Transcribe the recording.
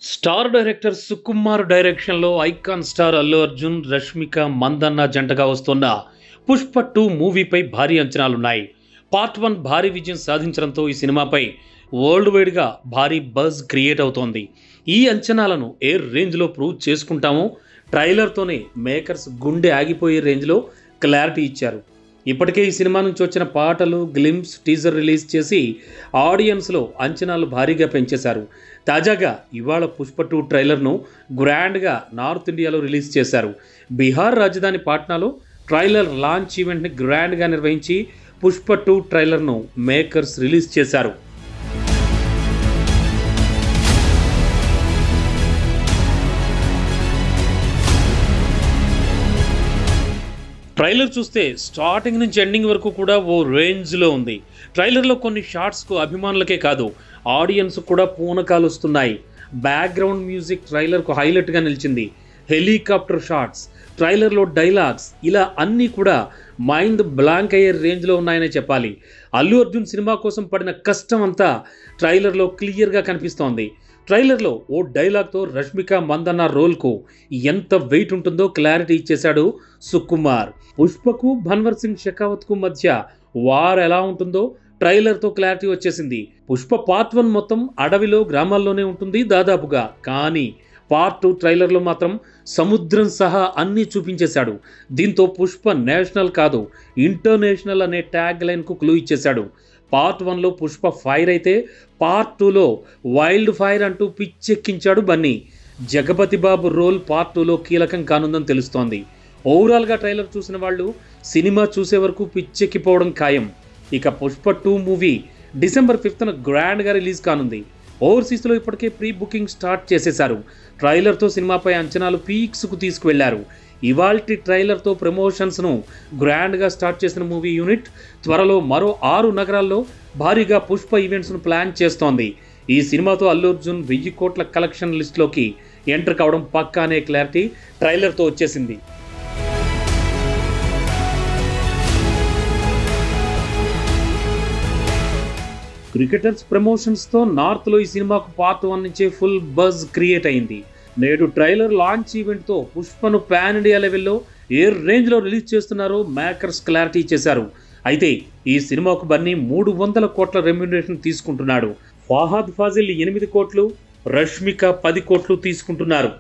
Star director Sukumar డైరెక్షన్లో icon star Allu Arjun, Rashmika Mandanna జంటగా వస్తున్న పుష్ప 2 మూవీపై భారీ అంచనాలున్నాయి. పార్ట్ 1 భారీ విజయం సాధించడంతో ఈ సినిమాపై వరల్డ్ వైడ్గా భారీ బజ్ క్రియేట్ అవుతోంది. ఈ అంచనాలను ఏ రేంజ్లో ప్రూవ్ చేసుకుంటామో ట్రైలర్తోనే మేకర్స్ గుండె ఆగిపోయే రేంజ్లో క్లారిటీ ఇచ్చారు. ఇప్పటికే ఈ సినిమా నుంచి వచ్చిన పాటలు, గ్లింప్స్, టీజర్ రిలీజ్ చేసి ఆడియన్స్లో అంచనాలు భారీగా పెంచేశారు. తాజాగా ఇవాళ పుష్ప 2 ట్రైలర్ను గ్రాండ్గా నార్త్ ఇండియాలో రిలీజ్ చేశారు. బీహార్ రాజధాని పాట్నాలో ట్రైలర్ లాంచ్ ఈవెంట్ని గ్రాండ్గా నిర్వహించి పుష్ప 2 ట్రైలర్ను మేకర్స్ రిలీజ్ చేశారు. ట్రైలర్ చూస్తే స్టార్టింగ్ నుంచి ఎండింగ్ వరకు కూడా ఓ రేంజ్లో ఉంది. ట్రైలర్లో కొన్ని షాట్స్కు అభిమానులకే కాదు ఆడియన్స్ కూడా పూనకాలు వస్తున్నాయి. బ్యాక్గ్రౌండ్ మ్యూజిక్ ట్రైలర్కు హైలైట్గా నిలిచింది. హెలికాప్టర్ షాట్స్, ట్రైలర్లో డైలాగ్స్, ఇలా అన్నీ కూడా మైండ్ బ్లాంక్ అయ్యే రేంజ్లో ఉన్నాయనే చెప్పాలి. అల్లు అర్జున్ సినిమా కోసం పడిన కష్టం అంతా ట్రైలర్లో క్లియర్గా కనిపిస్తోంది. ట్రైలర్లో ఓ డైలాగ్తో రష్మిక మందన్న రోల్కు ఎంత వెయిట్ ఉంటుందో క్లారిటీ ఇచ్చేశాడు సుకుమార్. పుష్పకు భన్వర్ సింగ్ షెకావత్కు మధ్య వార్ ఎలా ఉంటుందో ట్రైలర్తో క్లారిటీ వచ్చేసింది. పుష్ప పార్ట్ 1 మొత్తం అడవిలో, గ్రామాల్లోనే ఉంటుంది దాదాపుగా. కానీ పార్ట్ 2 ట్రైలర్లో మాత్రం సముద్రం సహా అన్నీ చూపించేశాడు. దీంతో పుష్ప నేషనల్ కాదు ఇంటర్నేషనల్ అనే ట్యాగ్ లైన్కు క్లూ ఇచ్చేశాడు. పార్ట్ 1లో పుష్ప ఫైర్ అయితే పార్ట్ 2లో వైల్డ్ ఫైర్ అంటూ పిచ్చెక్కించాడు బన్నీ. జగపతి బాబు రోల్ పార్ట్ 2లో కీలకం కానుందని తెలుస్తోంది. ఓవరాల్గా ట్రైలర్ చూసిన వాళ్ళు సినిమా చూసే వరకు పిచ్చెక్కిపోవడం ఖాయం. ఇక పుష్ప 2 మూవీ డిసెంబర్ 5న గ్రాండ్గా రిలీజ్ కానుంది. ఓవర్సీస్లో ఇప్పటికే ప్రీ బుకింగ్ స్టార్ట్ చేసేశారు. ట్రైలర్తో సినిమాపై అంచనాలు పీక్స్కు తీసుకువెళ్లారు. ఇవాల్టి ట్రైలర్తో ప్రమోషన్స్ను గ్రాండ్గా స్టార్ట్ చేసిన మూవీ యూనిట్ త్వరలో మరో 6 నగరాల్లో భారీగా పుష్ప ఈవెంట్స్ను ప్లాన్ చేస్తోంది. ఈ సినిమాతో అల్లు అర్జున్ 1000 కోట్ల కలెక్షన్ లిస్టులోకి ఎంటర్ కావడం పక్కా అనే క్లారిటీ ట్రైలర్తో వచ్చేసింది. క్రికెటర్స్ ప్రమోషన్స్తో నార్త్లో ఈ సినిమాకు పార్ట్ 1 నుంచే ఫుల్ బజ్ క్రియేట్ అయింది. నేడు ట్రైలర్ లాంచ్ ఈవెంట్తో పుష్పను పాన్ ఇండియా లెవెల్లో ఏ రేంజ్లో రిలీజ్ చేస్తున్నారో మేకర్స్ క్లారిటీ ఇచ్చేశారు. అయితే ఈ సినిమాకు బన్నీ 300 కోట్ల రెమ్యునరేషన్ తీసుకుంటున్నాడు. ఫహాద్ ఫాజిల్ 8 కోట్లు, రష్మిక 10 కోట్లు తీసుకుంటున్నారు.